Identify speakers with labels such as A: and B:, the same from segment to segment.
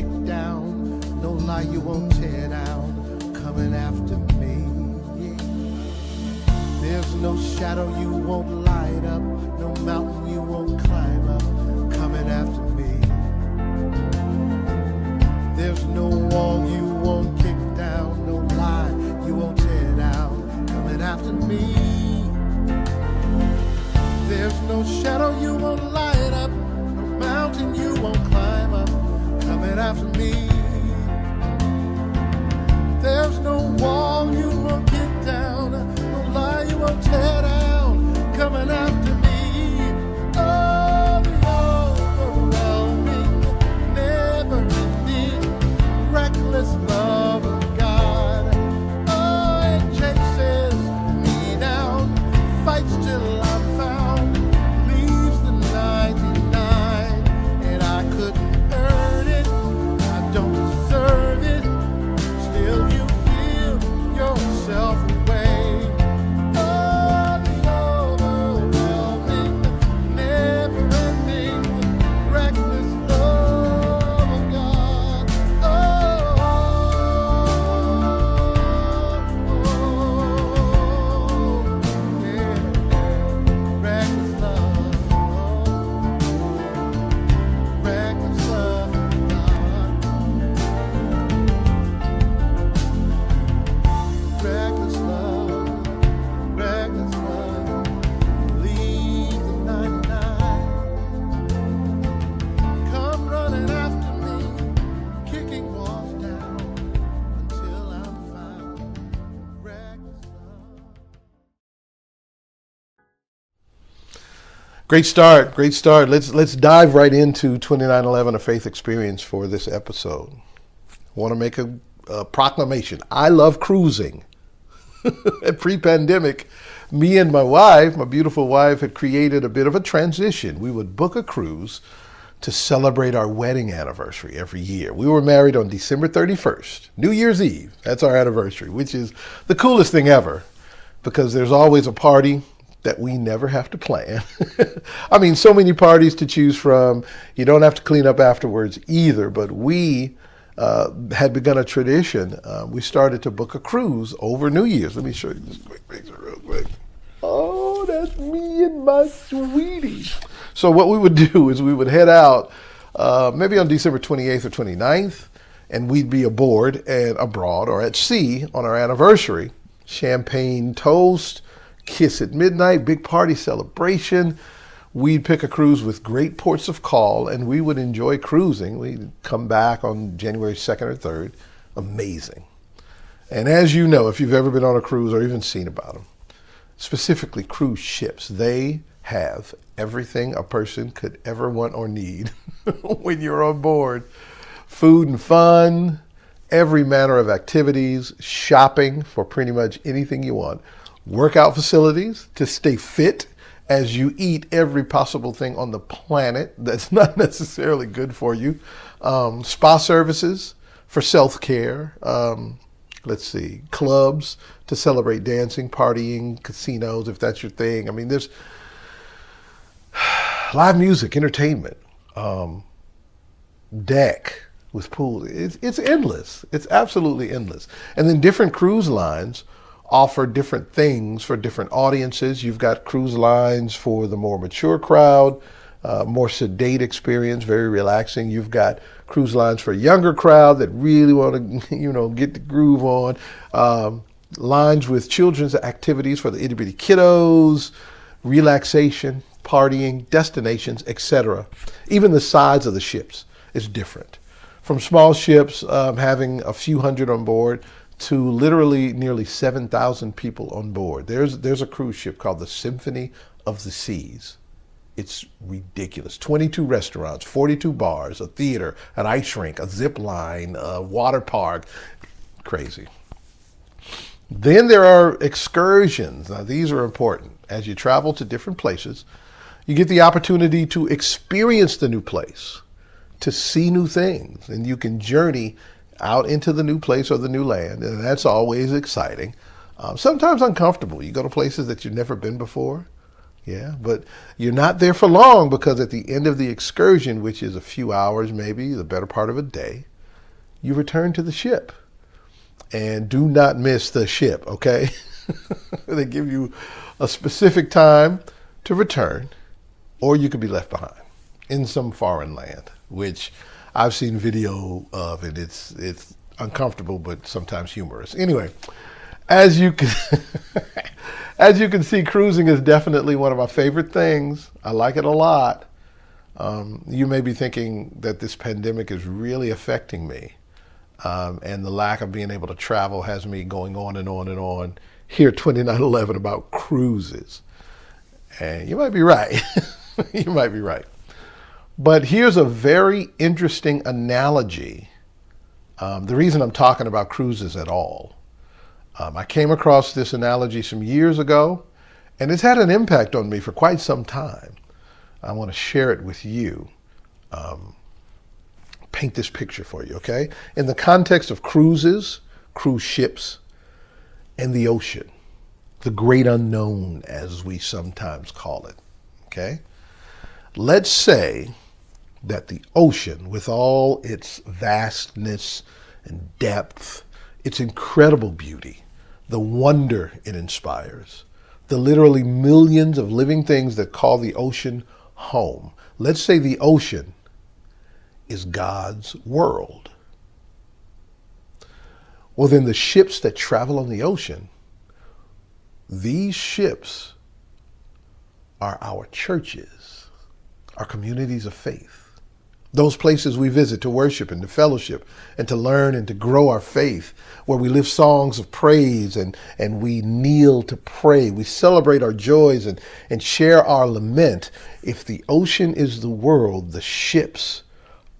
A: kick down, no lie you won't tear down, coming after me. There's no shadow you won't light up, no mountain you won't climb up, coming after me. There's no wall you won't kick down, no lie you won't tear down, coming after me. There's no shadow you won't light up, no mountain you won't climb up, coming after me. There's no wall you won't kick down, no lie you won't tear down, coming after me. Oh, the overwhelming, never-ending, reckless love of God. Oh, it chases me down, fights till I'm found, leaves the 99, and I couldn't earn it, I don't deserve it. Still you give yourself away. Oh, the overwhelming, never-ending, reckless love of God. Yeah, reckless love, reckless love of God. Reckless love, leave the 99. Come running after me, kicking walls down until I'm found. Reckless love.
B: Great start, great start. Let's dive right into 2911, a faith experience for this episode. I want to make a proclamation. I love cruising. Pre-pandemic, me and my wife, my beautiful wife, had created a bit of a transition. We would book a cruise to celebrate our wedding anniversary every year. We were married on December 31st, New Year's Eve. That's our anniversary, which is the coolest thing ever because there's always a party that we never have to plan. I mean, so many parties to choose from. You don't have to clean up afterwards either, but we had begun a tradition. We started to book a cruise over New Year's. Let me show you this quick picture real quick. Oh, that's me and my sweetie. So what we would do is we would head out maybe on December 28th or 29th, and we'd be aboard and abroad or at sea on our anniversary. Champagne toast, kiss at midnight, big party celebration. We'd pick a cruise with great ports of call, and we would enjoy cruising. We'd come back on January 2nd or 3rd. Amazing. And as you know, if you've ever been on a cruise or even seen about them, specifically cruise ships, they have everything a person could ever want or need when you're on board. Food and fun, every manner of activities, shopping for pretty much anything you want, workout facilities to stay fit as you eat every possible thing on the planet that's not necessarily good for you, spa services for self-care, clubs to celebrate dancing, partying, casinos, if that's your thing. I mean, there's live music, entertainment, deck with pool. It's endless. It's absolutely endless. And then different cruise lines offer different things for different audiences. You've got cruise lines for the more mature crowd, more sedate experience, very relaxing. You've got cruise lines for a younger crowd that really want to, get the groove on. Lines with children's activities for the itty bitty kiddos, relaxation, partying, destinations, etc. Even the size of the ships is different. From small ships having a few hundred on board to literally nearly 7,000 people on board. There's a cruise ship called the Symphony of the Seas. It's ridiculous. 22 restaurants, 42 bars, a theater, an ice rink, a zip line, a water park. Crazy. Then there are excursions. Now these are important. As you travel to different places, you get the opportunity to experience the new place, to see new things, and you can journey out into the new place or the new land, and that's always exciting. Sometimes uncomfortable. You go to places that you've never been before, but you're not there for long because at the end of the excursion, which is a few hours, maybe the better part of a day, you return to the ship. And do not miss the ship, okay? They give you a specific time to return, or you could be left behind in some foreign land, which I've seen video of, and it's uncomfortable, but sometimes humorous. Anyway, as you can as you can see, cruising is definitely one of my favorite things. I like it a lot. You may be thinking that this pandemic is really affecting me, and the lack of being able to travel has me going on and on and on here 2911 about cruises. And you might be right. You might be right. But here's a very interesting analogy. The reason I'm talking about cruises at all. I came across this analogy some years ago, and it's had an impact on me for quite some time. I want to share it with you. Paint this picture for you, okay? In the context of cruises, cruise ships, and the ocean, the great unknown, as we sometimes call it, okay? Let's say that the ocean, with all its vastness and depth, its incredible beauty, the wonder it inspires, the literally millions of living things that call the ocean home. Let's say the ocean is God's world. Well, then the ships that travel on the ocean, these ships are our churches, our communities of faith. Those places we visit to worship and to fellowship and to learn and to grow our faith, where we live songs of praise and we kneel to pray. We celebrate our joys and share our lament. If the ocean is the world, the ships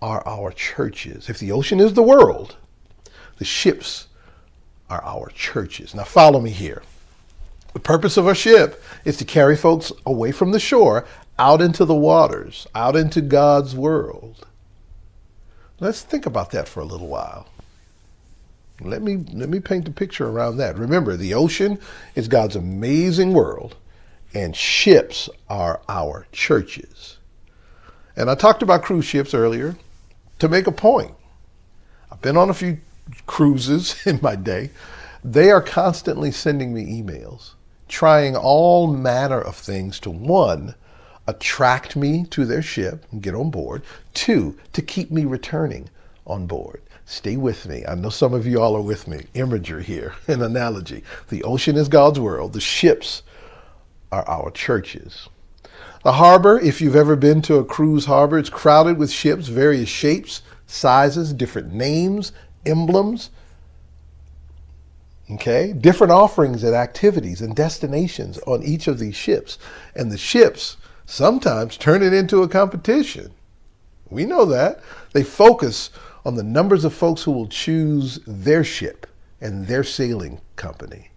B: are our churches. If the ocean is the world, the ships are our churches. Now follow me here. The purpose of a ship is to carry folks away from the shore out into the waters, out into God's world. Let's think about that for a little while. Let me paint the picture around that. Remember, the ocean is God's amazing world, and ships are our churches. And I talked about cruise ships earlier to make a point. I've been on a few cruises in my day. They are constantly sending me emails, trying all manner of things to, one, attract me to their ship and get on board. Two, to keep me returning on board. Stay with me. I know some of you all are with me. Imagery here, an analogy. The ocean is God's world. The ships are our churches. The harbor, if you've ever been to a cruise harbor, it's crowded with ships, various shapes, sizes, different names, emblems. Okay, different offerings and activities and destinations on each of these ships. And the ships sometimes turn it into a competition. We know that. They focus on the numbers of folks who will choose their ship and their sailing company.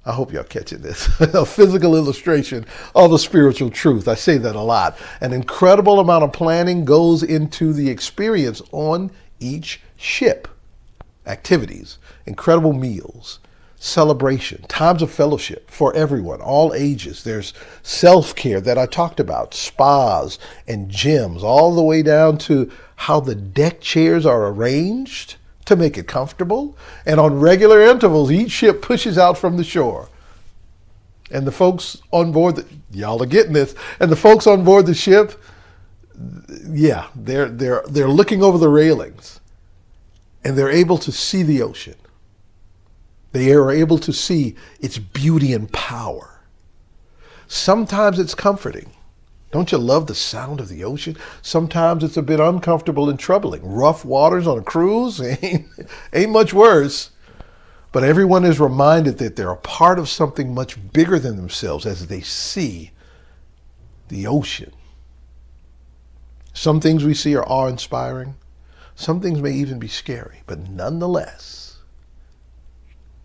B: I hope y'all catching this. A physical illustration of the spiritual truth. I say that a lot. An incredible amount of planning goes into the experience on each ship. Activities, incredible meals, celebration, times of fellowship for everyone, all ages. There's self-care that I talked about, spas and gyms, all the way down to how the deck chairs are arranged to make it comfortable. And on regular intervals, each ship pushes out from the shore. And the folks on board, y'all are getting this, and the folks on board the ship, yeah, they're looking over the railings. And they're able to see the ocean. They are able to see its beauty and power. Sometimes it's comforting. Don't you love the sound of the ocean? Sometimes it's a bit uncomfortable and troubling. Rough waters on a cruise ain't much worse. But everyone is reminded that they're a part of something much bigger than themselves as they see the ocean. Some things we see are awe-inspiring. Some things may even be scary, but nonetheless,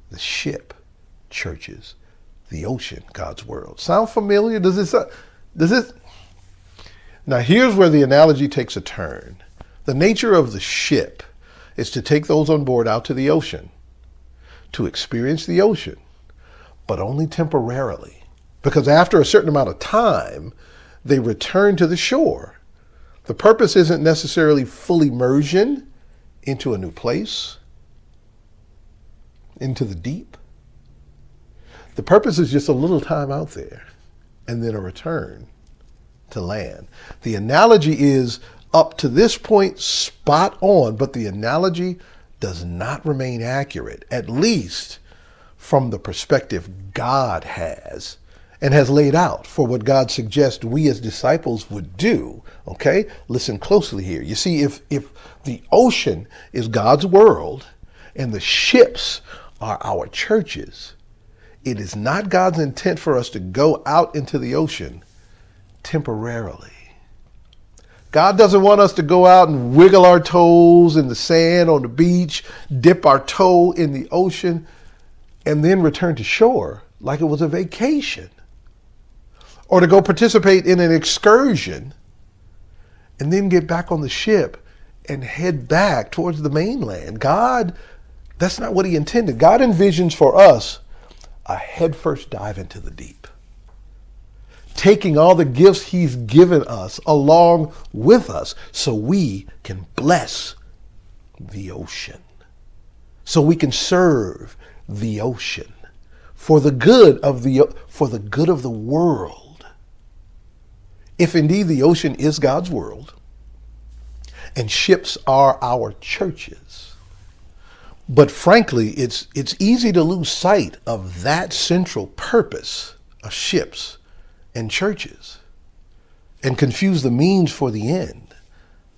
B: the ship, churches, the ocean, God's world. Sound familiar? Does it? Now here's where the analogy takes a turn. The nature of the ship is to take those on board out to the ocean, to experience the ocean, but only temporarily. Because after a certain amount of time, they return to the shore. The purpose isn't necessarily full immersion into a new place, into the deep. The purpose is just a little time out there and then a return to land. The analogy is up to this point spot on, but the analogy does not remain accurate, at least from the perspective God has and has laid out for what God suggests we as disciples would do. Okay? Listen closely here. You see, if the ocean is God's world and the ships are our churches, it is not God's intent for us to go out into the ocean temporarily. God doesn't want us to go out and wiggle our toes in the sand on the beach, dip our toe in the ocean, and then return to shore like it was a vacation. Or to go participate in an excursion and then get back on the ship and head back towards the mainland. God, that's not what he intended. God envisions for us a headfirst dive into the deep, taking all the gifts he's given us along with us so we can bless the ocean, so we can serve the ocean for the good of the world. If indeed the ocean is God's world and ships are our churches, but frankly, it's easy to lose sight of that central purpose of ships and churches and confuse the means for the end.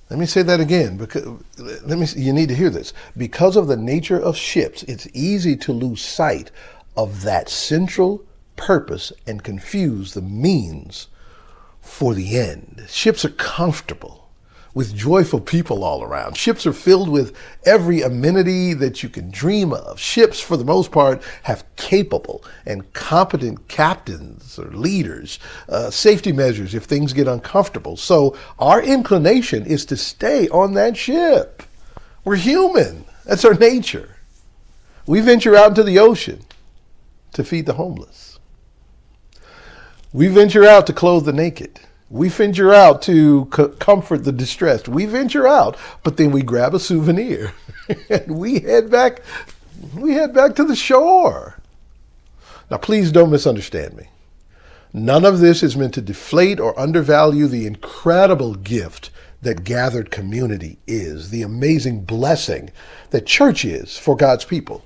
B: Let me say that again, because you need to hear this. Because of the nature of ships, it's easy to lose sight of that central purpose and confuse the means for the end. Ships are comfortable with joyful people all around. Ships are filled with every amenity that you can dream of. Ships, for the most part, have capable and competent captains or leaders, safety measures if things get uncomfortable. So our inclination is to stay on that ship. We're human. That's our nature. We venture out into the ocean to feed the homeless. We venture out to clothe the naked. We venture out to comfort the distressed. We venture out, but then we grab a souvenir and we head back to the shore. Now, please don't misunderstand me. None of this is meant to deflate or undervalue the incredible gift that gathered community is, the amazing blessing that church is for God's people,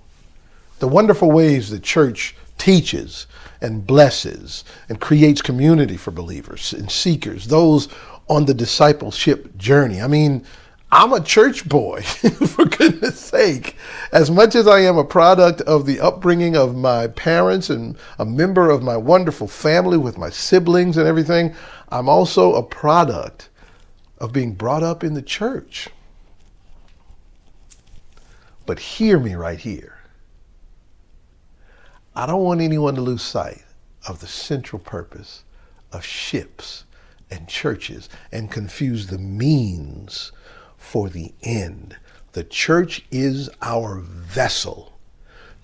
B: the wonderful ways that church teaches and blesses and creates community for believers and seekers, those on the discipleship journey. I mean, I'm a church boy, for goodness sake. As much as I am a product of the upbringing of my parents and a member of my wonderful family with my siblings and everything, I'm also a product of being brought up in the church. But hear me right here. I don't want anyone to lose sight of the central purpose of ships and churches and confuse the means for the end. The church is our vessel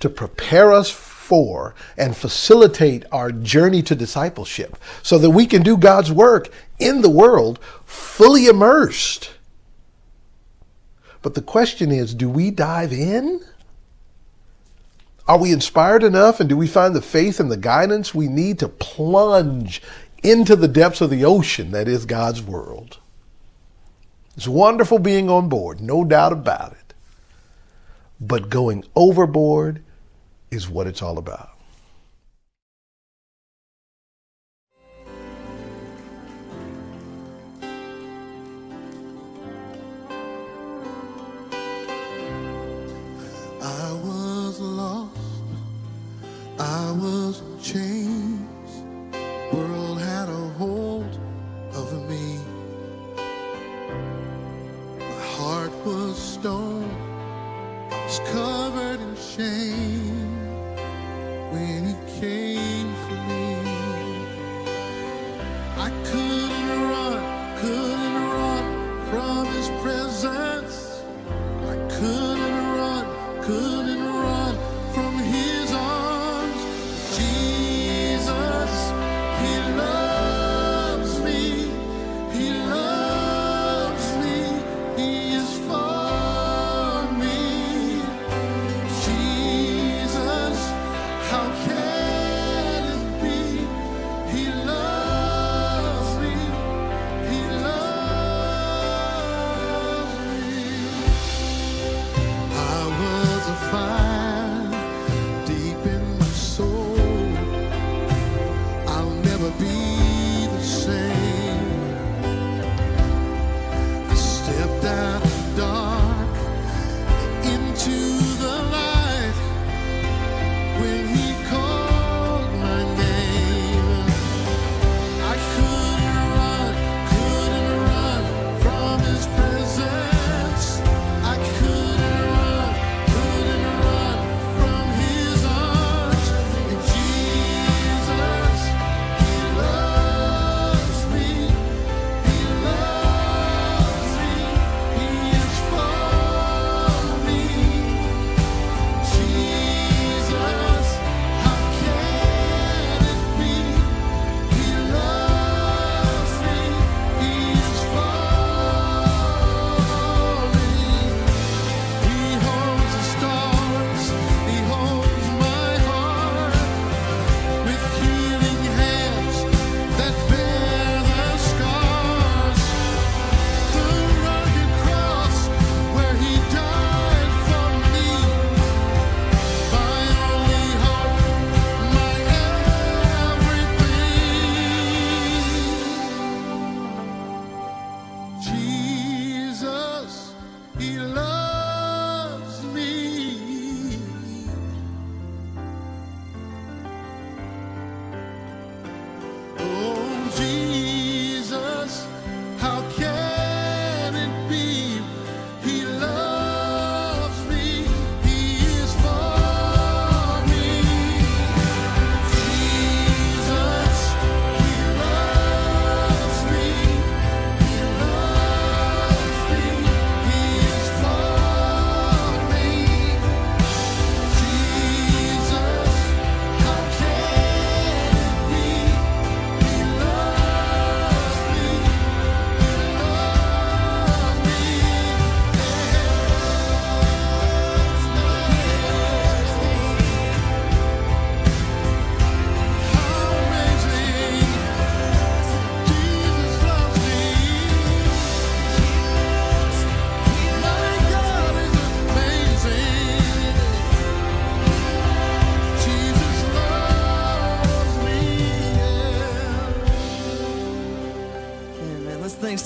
B: to prepare us for and facilitate our journey to discipleship so that we can do God's work in the world fully immersed. But the question is, do we dive in? Are we inspired enough, and do we find the faith and the guidance we need to plunge into the depths of the ocean that is God's world? It's wonderful being on board, no doubt about it. But going overboard is what it's all about.
A: I was lost, I was in chains, world had a hold over me. My heart was stone, I was covered in shame when he came for me. I couldn't run from his presence. I couldn't run from his arms. Jesus, he loves me, he is for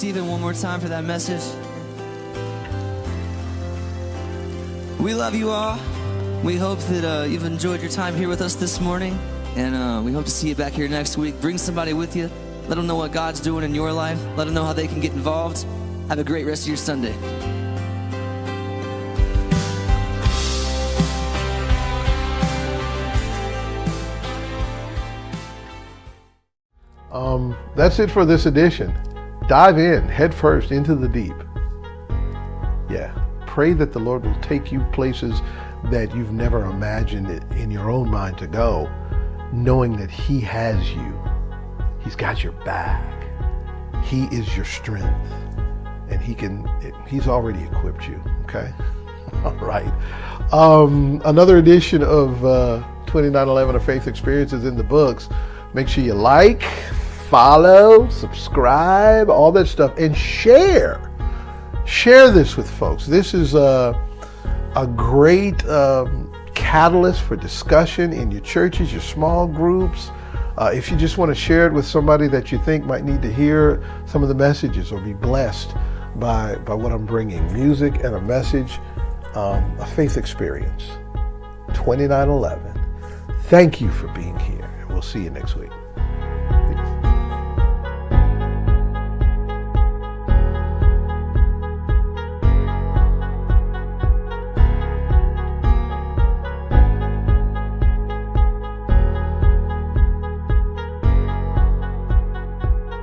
C: Stephen one more time for that message. We love you all. We hope that you've enjoyed your time here with us this morning, and we hope to see you back here next week. Bring somebody with you. Let them know what God's doing in your life. Let them know how they can get involved. Have a great rest of your Sunday.
B: That's it for this edition. Dive in, head first into the deep. Yeah, pray that the Lord will take you places that you've never imagined it in your own mind to go, knowing that He has you. He's got your back. He is your strength, and He's already equipped you, okay? All right. Another edition of 2911 of Faith Experiences in the books. Make sure you like, follow, subscribe, all that stuff, and share. Share this with folks. This is a great catalyst for discussion in your churches, your small groups. If you just want to share it with somebody that you think might need to hear some of the messages or be blessed by what I'm bringing, music and a message, a faith experience. 2911. Thank you for being here, and we'll see you next week.